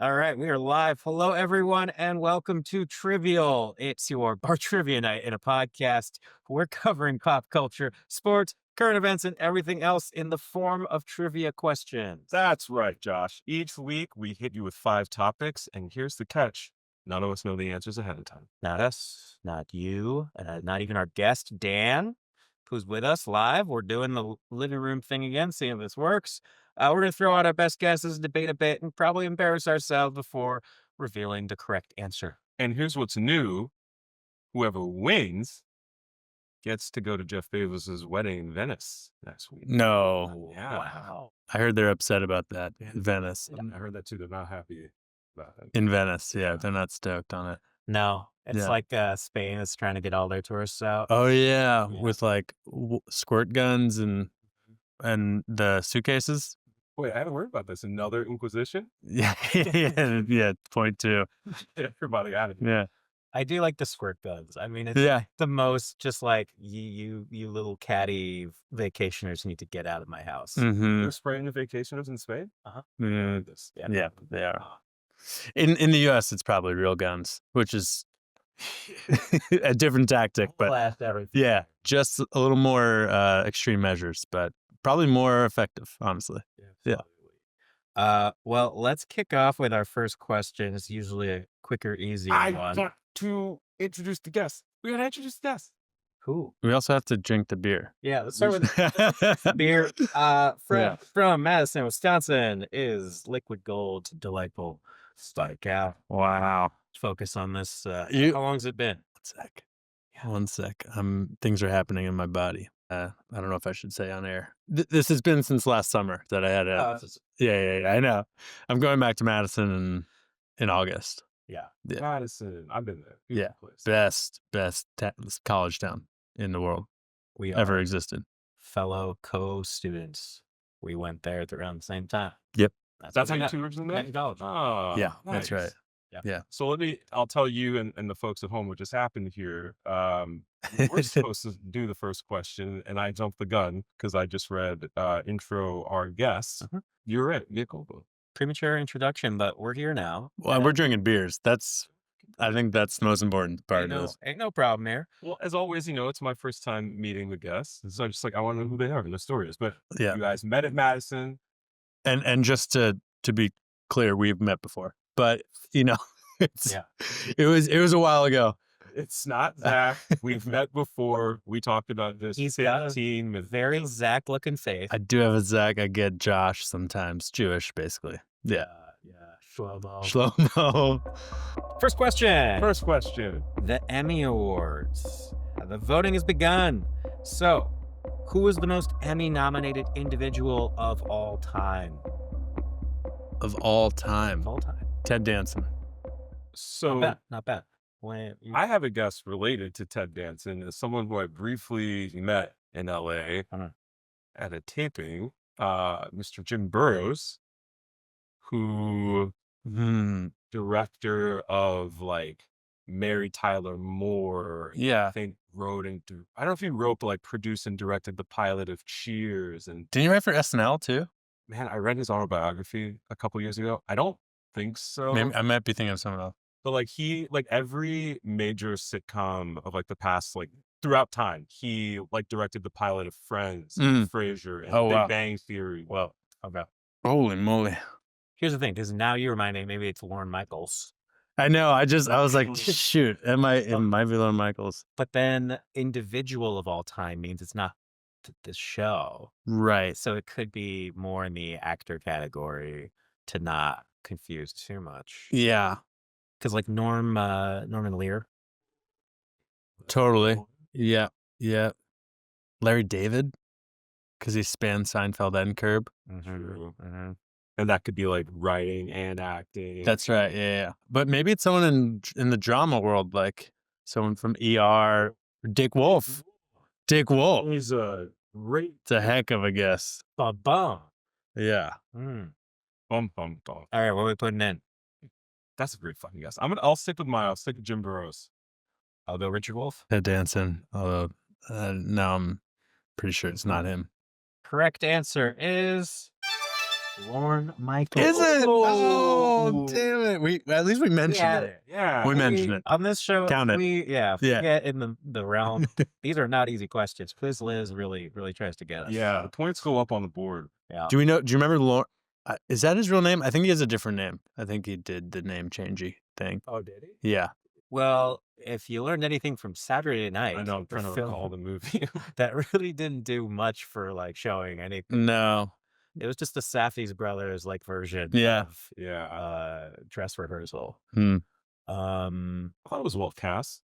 All right, we are live. Hello, everyone, and welcome to Trivial. It's your bar trivia night in a podcast. We're covering pop culture, sports, current events, and everything else in the form of trivia questions. That's right, Josh. Each week we hit you with 5 topics, and here's the catch. None of us know the answers ahead of time. Not us, not you, not even our guest, Dan, who's with us live. We're doing the living room thing again, seeing if this works. We're going to throw out our best guesses, debate a bit, and probably embarrass ourselves before revealing the correct answer. And here's what's new. Whoever wins gets to go to Jeff Bezos' wedding in Venice next week. No. Yeah. Wow. I heard they're upset about that in Venice. I heard that too. They're not happy about it. In Venice, yeah, they're not stoked on it. No, it's Yeah. like Spain is trying to get all their tourists out. Oh yeah, Yeah. with like squirt guns and the suitcases. Wait, I haven't heard about this. Another Inquisition? Yeah, yeah. Point two. Everybody out of here. Yeah, I do like the squirt guns. I mean, it's yeah. the most just like you little catty vacationers need to get out of my house. Mm-hmm. They're spraying the vacationers in Spain? Yeah, This. yeah, they are. In the U.S., it's probably real guns, which is a different tactic, but Blast everything. yeah, just a little more extreme measures, but probably more effective, honestly. Yeah. Well, let's kick off with our first question. It's usually a quicker, easier I one. want to introduce the guest. We gotta introduce the guest. Who? We also have to drink the beer. Yeah, let's start with beer. From Madison, Wisconsin, is Liquid Gold delightful spike out. Wow. Focus on this. How You- long's it been? 1 sec. Things are happening in my body. I don't know if I should say on air. This has been since last summer that I had a. Yeah. I know. I'm going back to Madison in August. Yeah. Yeah. Madison. I've been there. Yeah. Beautiful place. Best college town in the world We ever are existed. fellow co-students. We went there around the same time. Yep. That's what how we you got. 2 years in Met there? in college. Oh, Yeah, that's nice. right. Yeah. So I'll tell you and the folks at home what just happened here. We're supposed to do the first question, and I jumped the gun because I just read intro our guest. Uh-huh. You're it. Get cold. Premature introduction, but we're here now. Well, we're drinking beers. I think that's the most important part Ain't of no, this. ain't no problem here. Well, as always, it's my first time meeting the guests. So I'm just like, I want to know who they are and their stories. But Yeah. you guys met at Madison. And just to be clear, we've met before, but it's Yeah. it was a while ago. It's not Zach. We've met before. We talked about this. He's got a 15 with Very Zach-looking face. I do have a Zach. I get Josh sometimes, Jewish, basically. Yeah. Shlomo. Shlomo. First question. First question. The Emmy Awards. The voting has begun. So, who is the most Emmy-nominated individual of all time? Of all time. Of all time. Ted Danson. So Not bad. When you, I have a guest related to Ted Danson as someone who I briefly met in LA Uh-huh. at a taping, Mr. Jim Burrows, who director of like Mary Tyler Moore. I Yeah. think wrote and I don't know if he wrote, but like produced and directed the pilot of Cheers. And Didn't you write for SNL too? man, I read his autobiography a couple years ago. I don't think so. Maybe I might be thinking of someone else. But like every major sitcom of like the past, like throughout time, he like directed the pilot of Friends, Frasier, and Oh, Big wow. Bang Theory. well, okay. Holy moly. Here's the thing, because now you're reminding me, maybe it's Lorne Michaels. I know. I was like, shoot, it might be Lorne Michaels. But then individual of all time means it's not this show. Right. So it could be more in the actor category to not confuse too much. Yeah. Because like Norman Lear. Totally. Yeah. Larry David, because he spanned Seinfeld and Curb. True. And that could be like writing and acting. That's right. Yeah. But maybe it's someone in the drama world, like someone from ER, Dick Wolf. Dick Wolf. He's a great It's a heck of a guess. Ba-bum. Yeah. Mm. bum bum bum. All right, what are we putting in? That's a great fucking guess. I'll stick with Jim Burrows. I'll go Richard Wolf. Ted Danson. Although now I'm pretty sure it's not him. Correct answer is Lorne Michael. Is it? Oh, Oh. damn it. At least we mentioned had it. Yeah. We mentioned it. On this show, Count it. if we Yeah. get in the realm, these are not easy questions. Quiz Liz really tries to get us. Yeah. The points go up on the board. Yeah. Do you remember Lorne? Is that his real name? I think he has a different name. I think he did the name changey thing. Oh, did he? Yeah. Well, if you learned anything from Saturday Night, I know. I'm trying to film recall the movie. that really didn't do much for like showing anything. No. It was just the Safdie's brothers like version Yeah. of Yeah. dress rehearsal. Hmm. I thought it was well cast.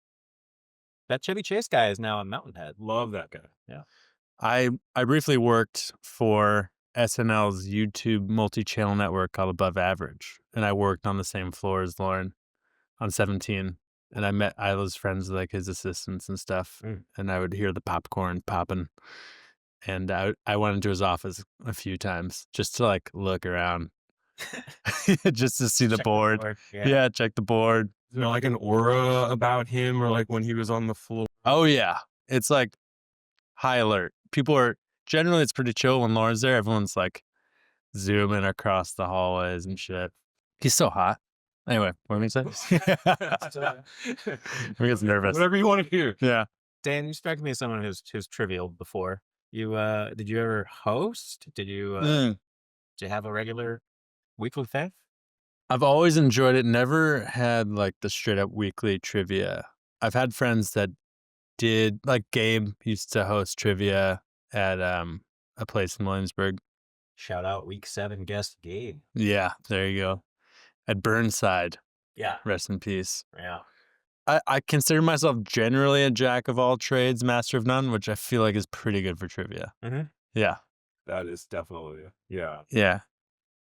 That Chevy Chase guy is now on Mountainhead. Love that guy. Yeah. I briefly worked for SNL's YouTube multi-channel network called Above Average, and I worked on the same floor as Lauren on 17. And I was friends with like his assistants and stuff, and I would hear the popcorn popping. And I went into his office a few times just to like look around, just to see the Check board. Yeah. Yeah, check the board. Is there like an aura about him, or like when he was on the floor? Oh yeah, it's like high alert. People are generally it's pretty chill when Lauren's there. Everyone's like zooming across the hallways and shit. He's so hot. Anyway, what did he say? He gets nervous. Whatever you want to hear. Yeah. Dan, you strike me as someone who's trivial before. You did you ever host? Did you did you have a regular weekly thing? I've always enjoyed it. Never had like the straight up weekly trivia. I've had friends that did, like Gabe used to host trivia at a place in Williamsburg. Shout out week 7 guest Gabe. Yeah, there you go. At Burnside. Yeah. Rest in peace. Yeah. I consider myself generally a jack of all trades, master of none, which I feel like is pretty good for trivia. Mm-hmm. Yeah. That is definitely, yeah. Yeah.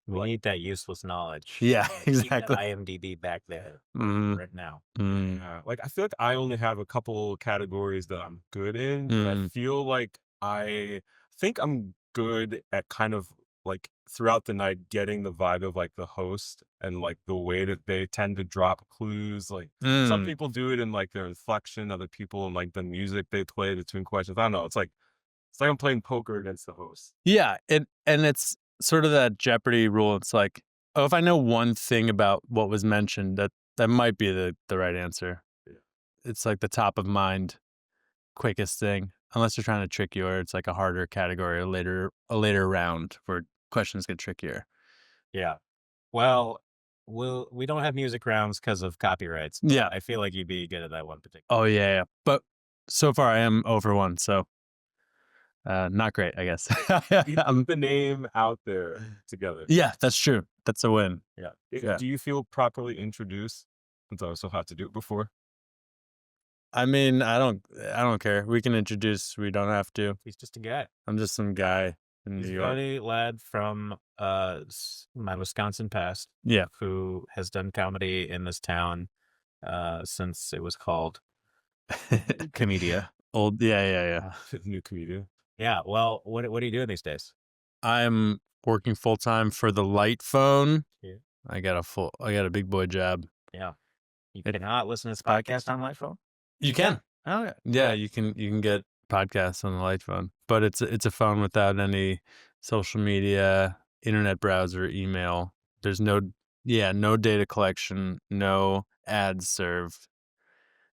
We need that useless knowledge. Yeah, Keep that exactly. IMDb back there Mhm. right now. Mm. Yeah. Like I feel like I only have a couple categories that I'm good in. But I feel like I think I'm good at kind of like throughout the night getting the vibe of like the host and like the way that they tend to drop clues. Like some people do it in like their inflection, other people in like the music they play between questions. I don't know. It's like I'm playing poker against the host. Yeah, and it's sort of that Jeopardy rule. It's like, oh, if I know one thing about what was mentioned, that might be the right answer. Yeah. It's like the top of mind, quickest thing. Unless they're trying to trick you, or it's like a harder category, a later round where questions get trickier. Yeah. Well, we don't have music rounds because of copyrights. Yeah. I feel like you'd be good at that one particular. Oh yeah. But so far I am over one, so not great, I guess. You put the name out there together. Yeah, that's true. That's a win. Yeah. Yeah. Do you feel properly introduced? Since I also had to do it before. I mean, I don't care. We can introduce. We don't have to. He's just a guy. I'm just some guy in He's New a York. funny lad from my Wisconsin past. Yeah. Who has done comedy in this town since it was called Comedia. Old. Yeah. New comedian. Yeah. Well, what are you doing these days? I'm working full time for the Light Phone. Yeah. I got a big boy job. Yeah. You cannot listen to this podcast on my phone. You can. Oh yeah. Yeah, you can get podcasts on the Light Phone, but it's a phone without any social media, internet browser, email. There's no data collection, no ads served.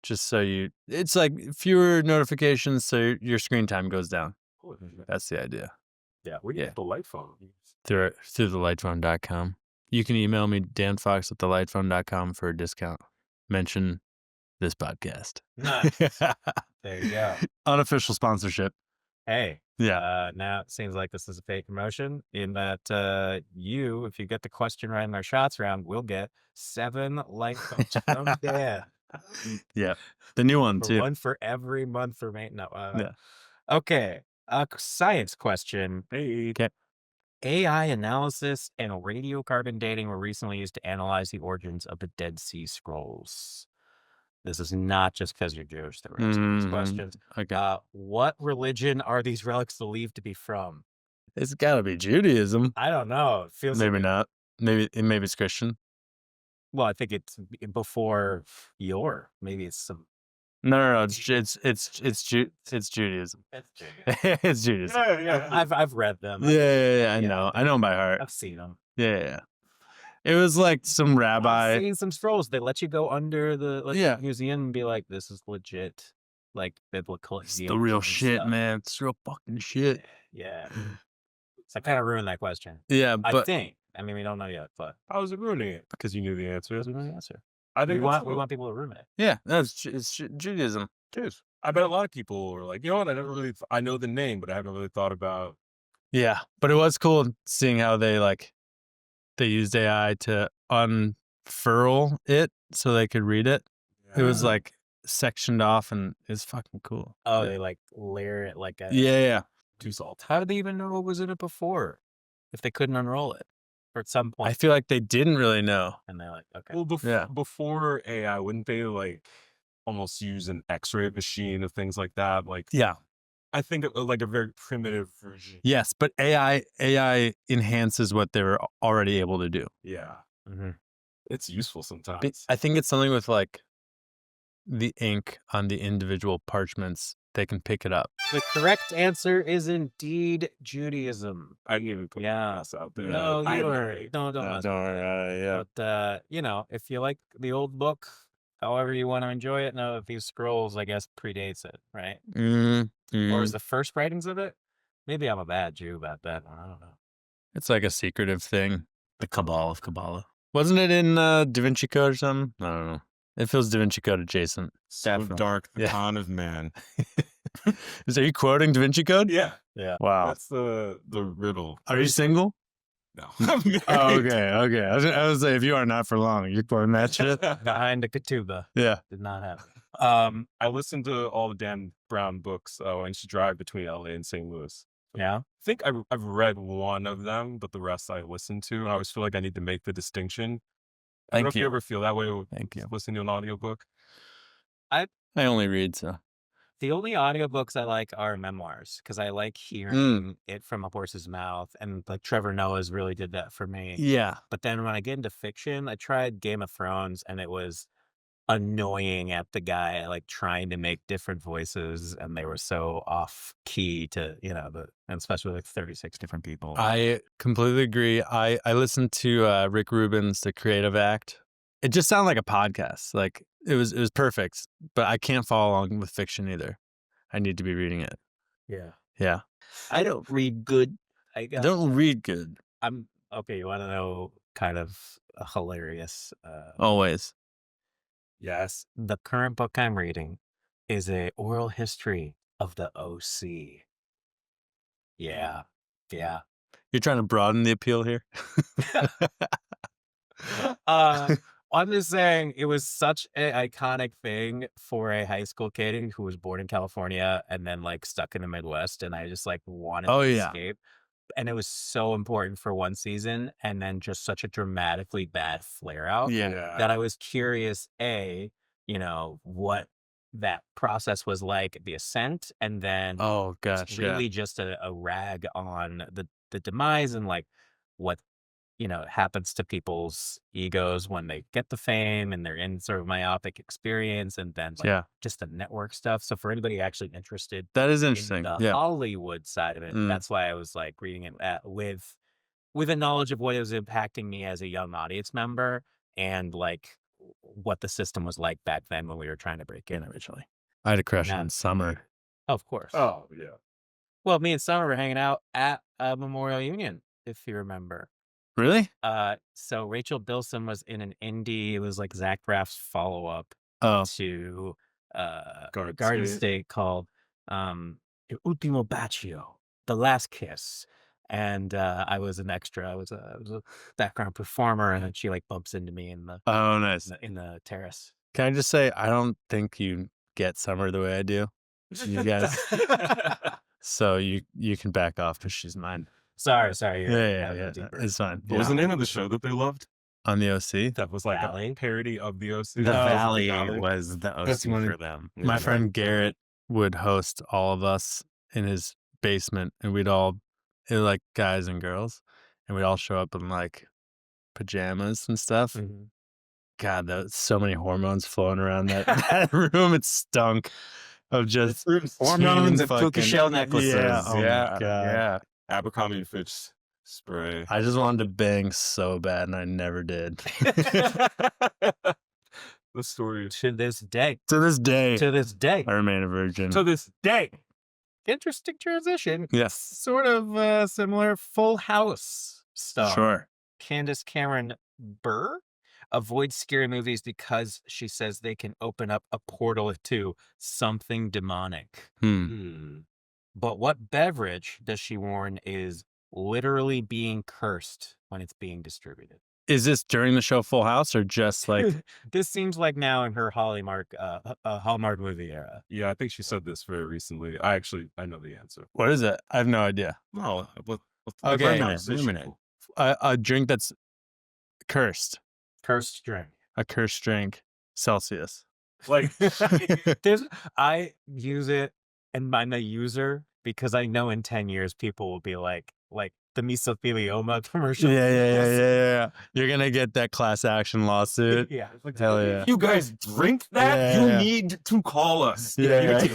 Just so it's like fewer notifications, so your screen time goes down. That's the idea. Yeah, we get the light phone. Through thelightphone.com. You can email me, danfox at thelightphone.com for a discount. Mention this podcast. Nice. There you go. Unofficial sponsorship. Hey. Yeah. Now it seems like this is a fake promotion in that if you get the question right in our shots round, we'll get 7 light phones from Dan. Yeah. The new one too. One for every month for maintenance. Yeah. Okay. A science question. Hey. Okay. AI analysis and radiocarbon dating were recently used to analyze the origins of the Dead Sea Scrolls. This is not just because you're Jewish that we're asking these questions. Okay. What religion are these relics believed to be from? It's got to be Judaism. I don't know. It feels Maybe like not. Maybe it's Christian. Well, I think it's before maybe it's some No. It's Judaism. It's Judaism. It's Judaism. Yeah. I've read them. Yeah. I know them by heart. I've seen them. Yeah. It was like some I've rabbi. seen some scrolls. They let you go under the Yeah. museum and be like, "This is legit, like biblical." It's the real shit, stuff. man. It's real fucking shit. Yeah. So I kind of ruined that question. Yeah, I but think. I mean, we don't know yet, but How was it ruining it? Because you knew the answer. doesn't really answer. I We think want people to ruin it. yeah, it's Judaism. Cheers. I bet a lot of people were like, you know what? I know the name, but I haven't really thought about. Yeah, but it was cool seeing how they used AI to unfurl it so they could read it. It was like sectioned off and it's fucking cool. Oh, Yeah. they like layer it like a Yeah. too salt. How did they even know what was in it before? If they couldn't unroll it, or at some point, I feel like they didn't really know. and they're like, okay, Well, Yeah. before AI, wouldn't they like almost use an X-ray machine of things like that? Like, Yeah. I think like a very primitive version. Yes, but AI enhances what they were already able to do. Yeah, mm-hmm. it's useful sometimes. I think it's something with like the ink on the individual parchments. They can pick it up. The correct answer is indeed Judaism. I didn't even put this out there. No, I- you were don't Don't mess worry. Yeah. But if you like the old book, however you want to enjoy it, no, these scrolls, I guess, predates it, right? Or is the first writings of it? Maybe I'm a bad Jew about that. I don't know. It's like a secretive thing. The Cabal of Kabbalah. Wasn't it in Da Vinci Code or something? I don't know. It feels Da Vinci Code adjacent. So Definitely. dark, the Yeah. con of man. Are you quoting Da Vinci Code? Yeah, Wow. that's the riddle. Are you single? No. Oh, okay. I was like, if you are not for long, you're quoting that shit. Behind the ketubah. Yeah. Did not happen. I listened to all the Dan Brown books when I used to drive between LA and St. Louis. Yeah. I think I've read one of them, but the rest I listened to, and I always feel like I need to make the distinction. I don't know if you ever feel that way with Thank you. listening to an audiobook. I only read, so. The only audiobooks I like are memoirs because I like hearing it from a horse's mouth. And like Trevor Noah's really did that for me. Yeah. But then when I get into fiction, I tried Game of Thrones and it was annoying at the guy like trying to make different voices and they were so off key to, and especially like 36 different people. I completely agree. I listened to Rick Rubin's The Creative Act. It just sounded like a podcast. Like it was perfect, but I can't follow along with fiction either. I need to be reading it. Yeah. Yeah. I don't read good. I don't read good. I'm okay. You want to know kind of a hilarious Always. Yes. The current book I'm reading is a oral history of the OC. Yeah. Yeah. You're trying to broaden the appeal here? I'm just saying it was such an iconic thing for a high school kid who was born in California and then like stuck in the Midwest. And I just like wanted to escape. And it was so important for one season and then just such a dramatically bad flare out that I was curious, what that process was like, the ascent, and then it's really just a rag on the demise and like what happens to people's egos when they get the fame and they're in sort of myopic experience and then just the network stuff. So for anybody actually interested, that is interesting. In the Hollywood side of it, that's why I was like reading it with a knowledge of what it was impacting me as a young audience member and like what the system was like back then when we were trying to break in originally. I had a crush on Summer. Of course. Oh yeah. Well, me and Summer were hanging out at Memorial Union, if you remember. Really? So Rachel Bilson was in an indie. It was like Zach Braff's follow-up to Garden State called Il Ultimo Bacio, The Last Kiss. And I was an extra. I was a background performer, and then she like bumps into me in the nice in the terrace. Can I just say I don't think you get Summer the way I do. You guys, so you can back off because she's mine. Sorry. Yeah. It's fine. What was the name of the show that they loved? On the OC? That was like Valley? a parody of the OC. The Valley was the OC for them. My friend Garrett would host all of us in his basement, and it was like guys and girls, and we'd all show up in like pajamas and stuff. God, so many hormones flowing around that room. It stunk of just Hormones and puka fucking shell necklaces. Yeah, oh yeah, my God. yeah. Abercrombie and Fitch spray. I just wanted to bang so bad, and I never did. The story. To this day. To this day, To this day. I remain a virgin. To this day. Interesting transition. Yes, Sort of similar Full House stuff. sure. Candace Cameron Burr avoids scary movies because she says they can open up a portal to something demonic. But what beverage, does she warn, is literally being cursed when it's being distributed? Is this during the show Full House or just like? This seems like now in her Hallmark movie era. Yeah, I think she said this very recently. I know the answer. What is it? I have no idea. No, Okay, wait a minute. A drink that's cursed. Cursed drink. A cursed drink. Celsius. Like, I use it, and I'm a user because I know in 10 years people will be like the mesothelioma commercial. Yeah. You're gonna get that class action lawsuit. Yeah. Hell yeah. you guys drink that? Yeah, you yeah. need to call us. Yeah.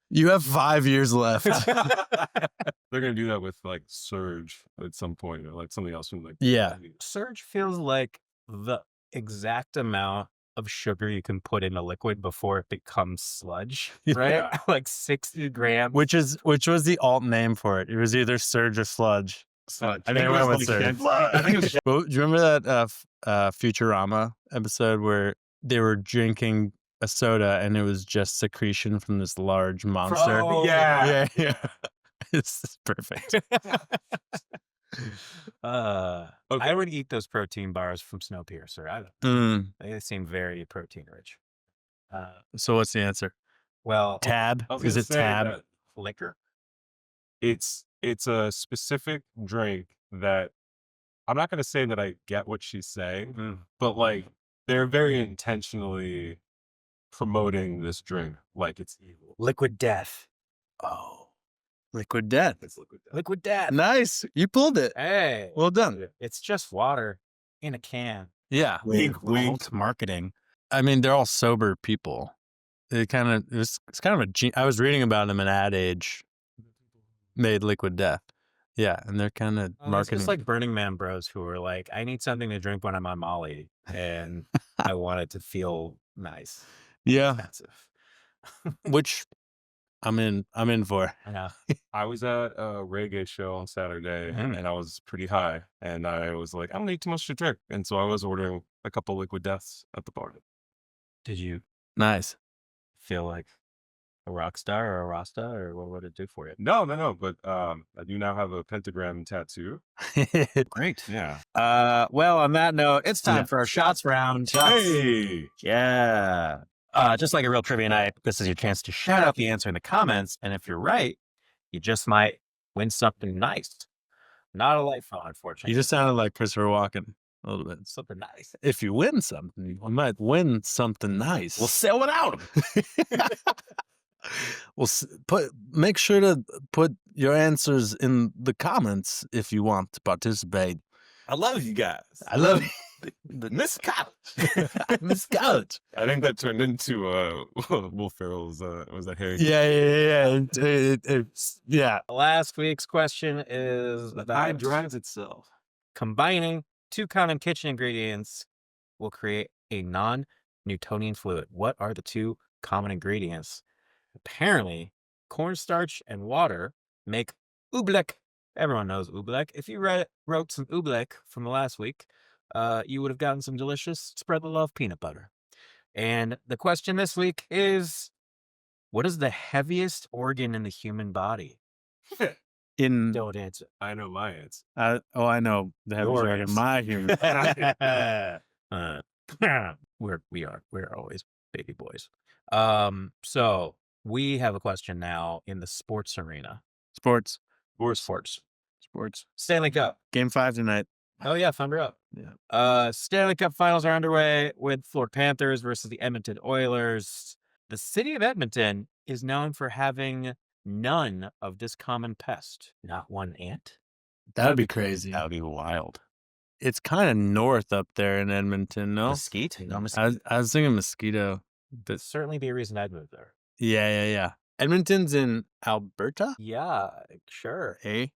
You have 5 years left. They're gonna do that with like Surge at some point, or like something else from like Yeah. Surge feels like the exact amount of sugar you can put in a liquid before it becomes sludge, right? Yeah. Like 60 grams. Which was the alt name for it? It was either Surge or Sludge. I think it went with Surge. I think it was Well, do you remember that Futurama episode where they were drinking a soda and it was just secretion from this large monster? Oh, yeah. Yeah. It's perfect. I would eat those protein bars from Snowpiercer. They seem very protein rich. So what's the answer? Well, Tab? I was Is gonna it say Tab? that liquor. It's a specific drink that I'm not gonna say that I get what she's saying, but like they're very intentionally promoting this drink like it's evil. Liquid death. Oh. Liquid Death. It's liquid death. Liquid death. Nice. You pulled it. Hey, Well done. it's just water in a can. Yeah. Wink, wink. Alt marketing. I mean, they're all sober people. It's kind of I was reading about them in Ad Age made Liquid Death. Yeah, and they're kind of It's marketing. just like Burning Man bros who are like, I need something to drink when I'm on Molly, and I want it to feel nice, yeah, expensive. which I'm in for. I know. I was at a reggae show on Saturday and I was pretty high, and I was like, I don't need too much to drink, and so I was ordering a couple liquid deaths at the bar. Did you Nice. feel like a rock star or a Rasta, or what would it do for you? No, but I do now have a pentagram tattoo. Great. Yeah. Well, on that note, it's time for our shots round. Hey. Yeah. Just like a real trivia night, this is your chance to shout out the answer in the comments. And if you're right, you just might win something nice. Not a light phone, unfortunately. You just sounded like Christopher Walken a little bit. something nice. If you win something, you might win something nice. We'll sell it out. Well, make sure to put your answers in the comments if you want to participate. I love you guys. I love you. Miss College. Miss College. I think that turned into Will Ferrell's was that Harry? Yeah. Yeah. Last week's question is The about eye drives itself. combining two common kitchen ingredients will create a non-Newtonian fluid. What are the two common ingredients? Apparently, cornstarch and water make oobleck. Everyone knows oobleck. If you wrote some oobleck from the last week, you would have gotten some delicious spread the love peanut butter. And the question this week is, what is the heaviest organ in the human body? Don't answer. I know my answer. I know the heaviest Your organ. answer. My human. We're always baby boys. So we have a question now in the sports arena. Sports. Stanley Cup. Game 5 tonight. Oh yeah, Thunder up. Yeah. Stanley Cup finals are underway with Florida Panthers versus the Edmonton Oilers. The city of Edmonton is known for having none of this common pest. Not one ant. That'd be crazy. That would be wild. it's kind of north up there in Edmonton, no? Mesquite? No, Mesquite. I was thinking Mosquito. That'd certainly be a reason I'd move there. Yeah. Edmonton's in Alberta? Yeah, sure. Hey.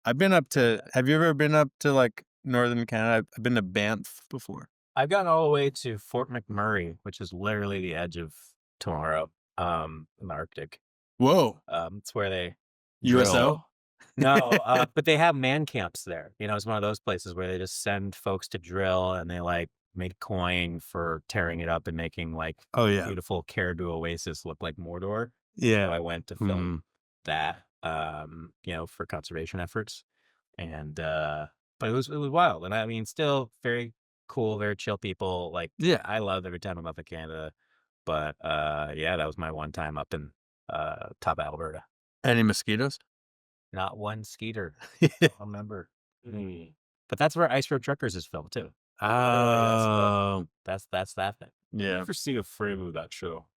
I've been up to, have you ever been up to like northern Canada? I've been to Banff before. I've gotten all the way to Fort McMurray, which is literally the edge of tomorrow, in the Arctic. Whoa. It's where they USO? drill. No, but they have man camps there. You know, it's one of those places where they just send folks to drill and they like make coin for tearing it up and making like Oh, yeah. beautiful Caribou Oasis look like Mordor. So Yeah. I went to film that, you know, for conservation efforts. And but it was wild. And I mean, still very cool, very chill people. Like, Yeah. I love every time I'm up in Canada. But yeah, that was my one time up in top Alberta. Any mosquitoes? Not one skeeter. I don't remember. But that's where Ice Road Truckers is filmed too. Oh. That's that thing. I've Yeah. never seen a frame of that show.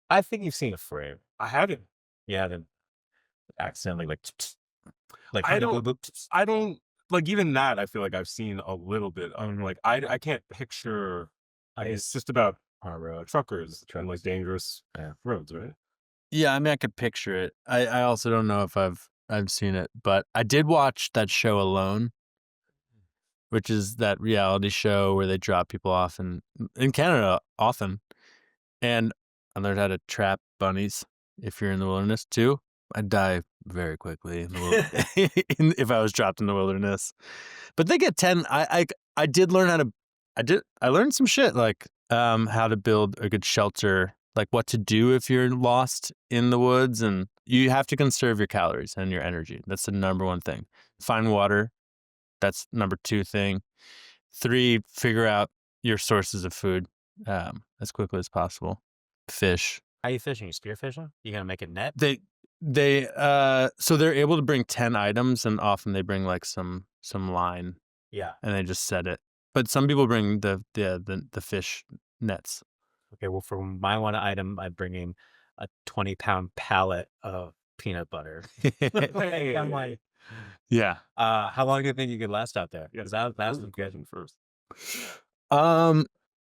I think you've seen a frame. I haven't. Yeah, then accidentally like I don't like even that. I feel like I've seen a little bit. Like I can't picture. It's just about truckers and like dangerous roads, right? Yeah, I mean, I could picture it. I also don't know if I've seen it, but I did watch that show Alone, which is that reality show where they drop people off in Canada often. And I learned how to trap bunnies if you're in the wilderness too. I'd die very quickly in the if I was dropped in the wilderness. But they get 10. I did learn how to. I learned some shit like how to build a good shelter, like what to do if you're lost in the woods, and you have to conserve your calories and your energy. That's the number one thing. Find water. That's number 2 thing. 3, figure out your sources of food as quickly as possible. Fish. How are you fishing? You spear fishing? You gonna make a net? So they're able to bring 10 items, and often they bring like some line, Yeah. and they just set it. But some people bring the fish nets. Okay, well, for my one item, I'm bringing a 20-pound pallet of peanut butter. I'm like, Yeah. how long do you think you could last out there? Yeah, Because that was the good. question first.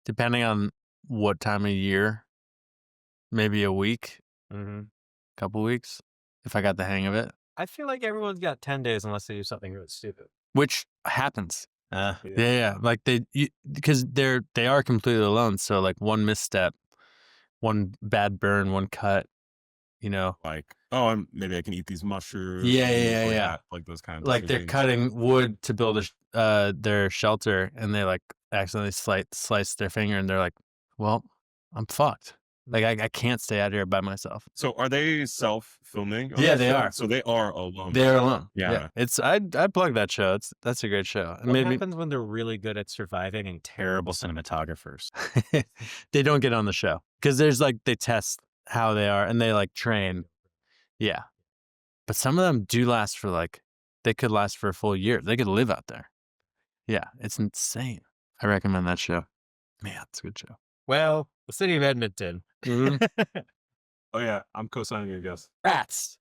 Depending on what time of year, maybe a week, couple weeks, if I got the hang of it. I feel like everyone's got 10 days unless they do something really stupid. Which happens. Yeah. Like because they are completely alone. So like one misstep, one bad burn, one cut, you know. Like, maybe I can eat these mushrooms. Yeah. Like those kind of like they're things. cutting wood to build their shelter, and they like accidentally slice their finger, and they're like, well, I'm fucked. Like I can't stay out here by myself. So are they self-filming? Yeah, they are. So they are alone. They're alone. Yeah. It's I plug that show. That's a great show. What happens when they're really good at surviving and terrible cinematographers? They don't get on the show because there's like they test how they are and they like train. Yeah, but some of them do last for like they could last for a full year. They could live out there. Yeah, it's insane. I recommend that show. Man, it's a good show. Well, the city of Edmonton. Oh yeah, I'm co-signing your guess. Rats.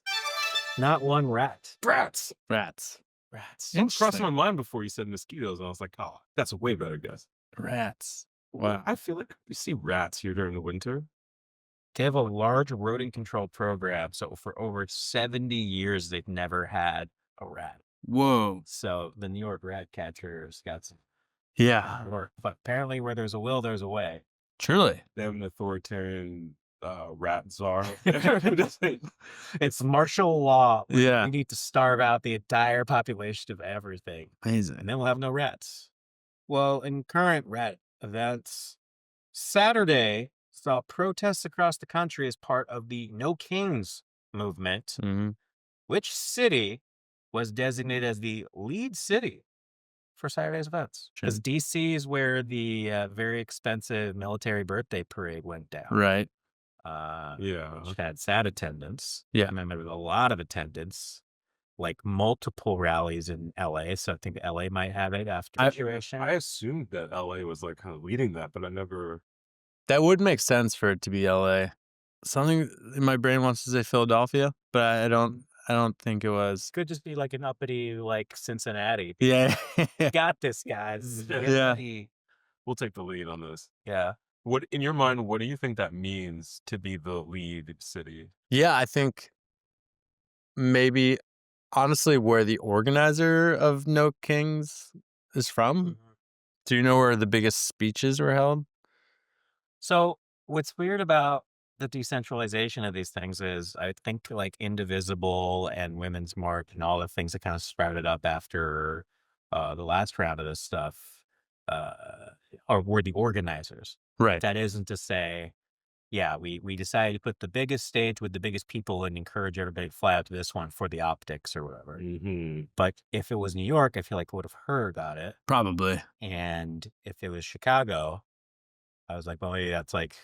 Not one rat. Rats. It crossed my mind before you said mosquitoes, and I was like, oh, that's a way better guess. Rats. Wow. I feel like we see rats here during the winter. They have a large rodent control program. So for over 70 years, they've never had a rat. Whoa. So the New York rat catchers got some Yeah. But apparently where there's a will, there's a way. Truly. They have an authoritarian rat czar. It's martial law. Yeah. We need to starve out the entire population of everything. Amazing. And then we'll have no rats. Well, in current rat events, Saturday saw protests across the country as part of the No Kings movement. Which city was designated as the lead city for Saturday's events? Because DC is where the very expensive military birthday parade went down. Right. Which had sad attendance. Yeah. And then there was a lot of attendance, like multiple rallies in LA. So I think LA might have it after graduation. I assumed that LA was like kind of leading that, but I never. That would make sense for it to be LA. Something in my brain wants to say Philadelphia, but I don't. I don't think it was. Could just be like an uppity, like Cincinnati. Yeah. Got this, guys. Get Yeah. ready. We'll take the lead on this. Yeah. What in your mind, what do you think that means to be the lead city? Yeah, I think maybe honestly where the organizer of No Kings is from. Do you know where the biggest speeches were held? So what's weird about the decentralization of these things is I think like Indivisible and Women's March and all the things that kind of sprouted up after the last round of this stuff uh, were the organizers. Right. That isn't to say, yeah, we decided to put the biggest stage with the biggest people and encourage everybody to fly out to this one for the optics or whatever. Mm-hmm. But if it was New York, I feel like I would have heard about it. Probably. And if it was Chicago, I was like, well, maybe that's like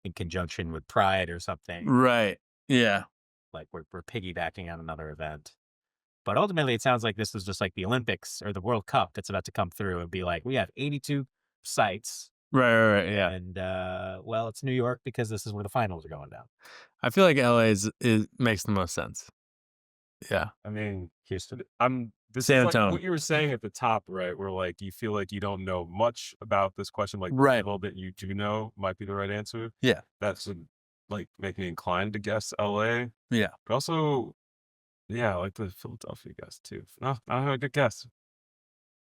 in conjunction with Pride or something. Right. Yeah. Like we're piggybacking on another event. But ultimately, it sounds like this is just like the Olympics or the World Cup that's about to come through and be like, we have 82 sites. Right. Yeah. And, well, it's New York because this is where the finals are going down. I feel like LA makes the most sense. Yeah. I mean, Houston. this San is like Antonio. what you were saying at the top, right? Where like you feel like you don't know much about this question, like Right. a little bit you do know might be the right answer. Yeah. That's like make me inclined to guess LA. Yeah. But also, yeah, I like the Philadelphia guess too. No, I have a good guess.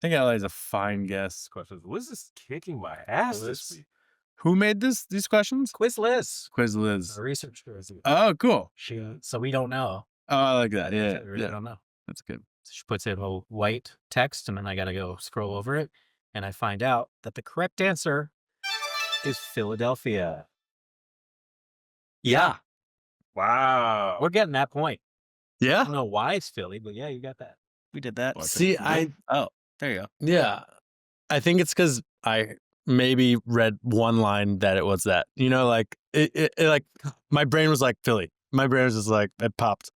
I think LA is a fine guess. Question. Liz is kicking my ass Liz. this week. Who made these questions? Quiz Liz. Quiz Liz. A researcher. Oh, cool. So we don't know. Oh, I like that. Yeah. We really don't know. That's good. So she puts in a white text, and then I got to go scroll over it. And I find out that the correct answer is Philadelphia. Yeah. Wow. We're getting that point. I Yeah. don't know why it's Philly, but yeah, you got that. We did that. Well, I See, think- Oh, there you go. yeah. I think it's because I maybe read one line that it was that. You know, like it like my brain was like Philly. My brain was just like it popped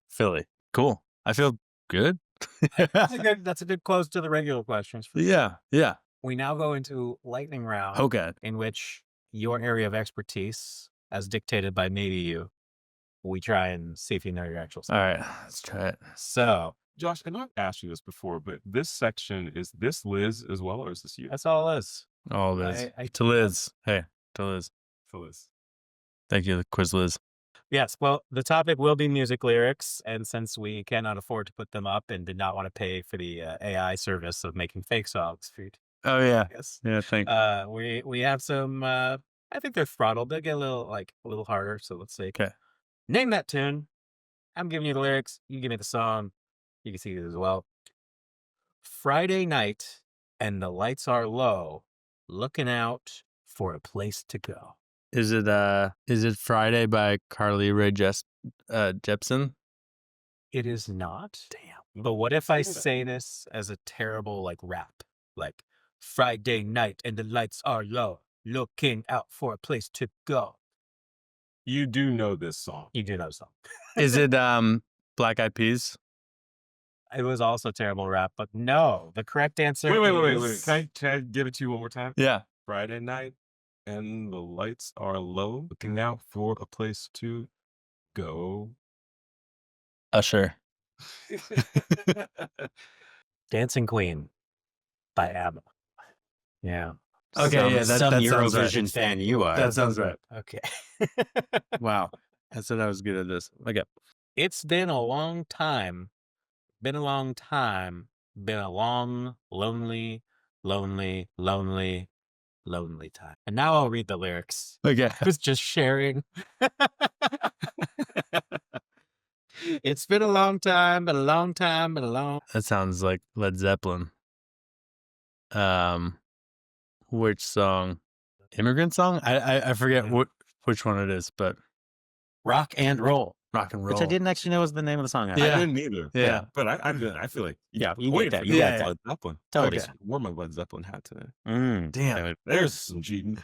Philly. Cool. I feel good. That's a good close to the regular questions. Yeah. Yeah. We now go into lightning round, Okay. in which your area of expertise, as dictated by maybe you, we try and see if you know your actual stuff. All right. Let's try it. So Josh, I know I've asked you this before, but this section, is this Liz as well, or is this you? that's all it is. All this. I- To Liz. Hey, to Liz. For Liz. Thank you, Quiz Liz. Yes, well, the topic will be music lyrics, and since we cannot afford to put them up and did not want to pay for the AI service of making fake songs for you, Oh yeah. yes, Yeah, thank we have some. I think they're throttled. They get a little harder. So let's see. Okay. Name that tune. I'm giving you the lyrics. You give me the song. You can see it as well. Friday night, and the lights are low. Looking out for a place to go. Is it Friday by Carly Rae Jepsen? It is not. Damn. But what if I say this as a terrible like rap? Like Friday night and the lights are low, looking out for a place to go. You do know this song. You do know some. Is it Black Eyed Peas? It was also terrible rap, but no. The correct answer Wait. is... Can I give it to you one more time? Yeah. Friday night, and the lights are low, looking out for a place to go. Usher. Dancing Queen by ABBA. Yeah. Okay, yeah, that some sounds right. Eurovision fan you are. That sounds right. Okay. Wow. I said I was good at this. Okay. It's been a long time. Been a long time. Been a long, lonely, lonely, lonely, lonely time. And now I'll read the lyrics. Okay. I was just sharing. It's been a long time, but a long time, but a long... That sounds like Led Zeppelin. Which song? Immigrant Song? I forget which one it is, but Rock and Roll. Rock and Roll. Which I didn't actually know was the name of the song. Yeah. I didn't either. Yeah. But I feel like Yeah, you wait get that. for You you got Yeah. that. Led Zeppelin. Totally. Okay. Wore my Led Zeppelin hat today. Damn. There's some cheating.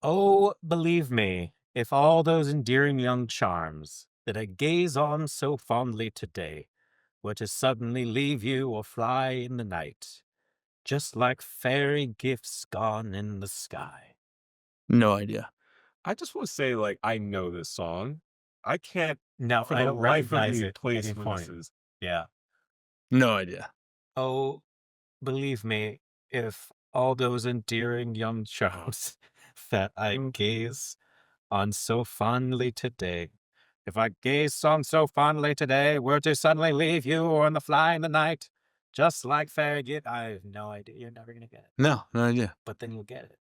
Oh, believe me, if all those endearing young charms that I gaze on so fondly today were to suddenly leave you or fly in the night, just like fairy gifts gone in the sky. No idea. I just want to say, like, I know this song. I can't No, for I the don't life of recognize me it. place Any who point. this is. Yeah. No idea. Oh, believe me, if all those endearing young shows that I gaze on so fondly today, if I gaze on so fondly today, were to suddenly leave you on the fly in the night, just like Farragut, I have no idea. You're never gonna get it, No idea. but then you'll get it.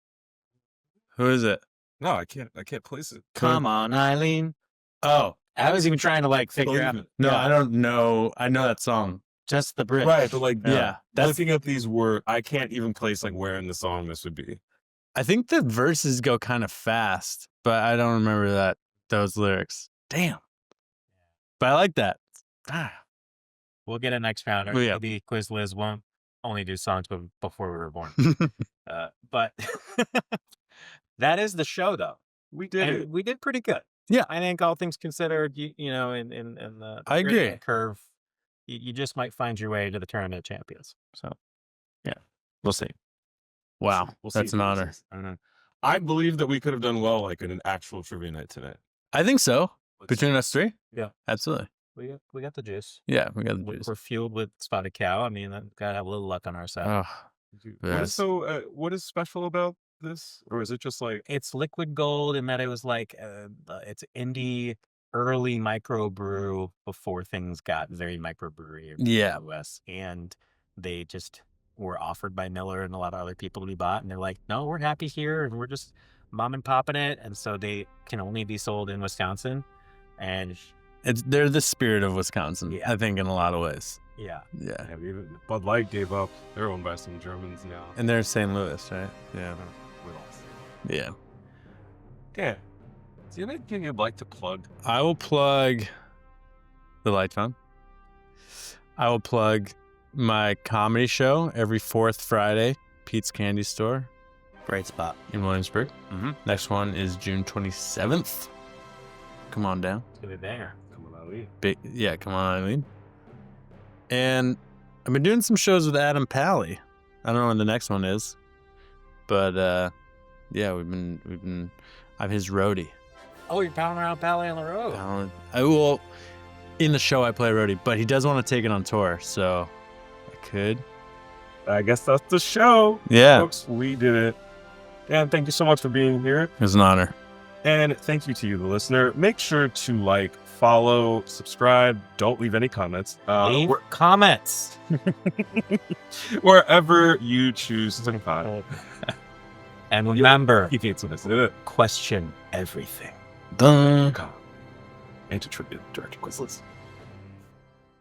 Who is it? No, I can't place it. Come on, Eileen. Oh, I was even trying to like figure out. no, Yeah, I don't know. I know that song. just the bridge. Right, but like Yeah, that's. looking at these words, I can't even place like where in the song this would be. I think the verses go kind of fast, but I don't remember those lyrics. Damn. But I like that. We'll get it next round. Or Yeah. maybe Quiz Liz won't only do songs before we were born. But that is the show, though. We did And it. we did pretty good. Yeah. I think all things considered, you know, in the I gradient agree. curve, you just might find your way to the tournament of champions. So, yeah, we'll see. Wow, We'll see that's an who honor. this is. I don't know. I believe that we could have done well like in an actual trivia night tonight. I think so. Between us three? Yeah. Absolutely. We got the juice. Yeah, we got the juice. We're fueled with spotted cow. I mean, gotta have a little luck on our side. Oh, yes. What is special about this, or is it just like It's liquid gold in that it was like it's indie early microbrew before things got very microbrewery in Yeah. the US, and they just were offered by Miller and a lot of other people to be bought, and they're like, no, we're happy here and we're just mom and popping it, and so they can only be sold in Wisconsin, and They're the spirit of Wisconsin, Yeah. I think, in a lot of ways. yeah, Yeah. yeah, even Bud Light gave up. They're owned by some Germans now. And they're St. Louis, right? Yeah. Yeah. Yeah. Do you have anything you'd like to plug? I will plug the Light Fund. I will plug my comedy show every fourth Friday, Pete's Candy Store great spot. in Williamsburg. Mm-hmm. Next one is June 27th. Come on down. It's gonna be there. Come on, Ali. Yeah, come on, Eileen. And I've been doing some shows with Adam Pally. I don't know when the next one is, but yeah, I'm his roadie. Oh, you're pounding around Pally on the road. In the show I play roadie, but he does want to take it on tour, so I could. I guess that's the show. Yeah, Folks, we did it. Dan, thank you so much for being here. it was an honor. And thank you to you, the listener. Make sure to like, follow, subscribe. Don't leave any comments. Leave comments. Wherever you choose to find. And remember, He hates when I say that. question everything. Dun. And to tribute Director Quizless.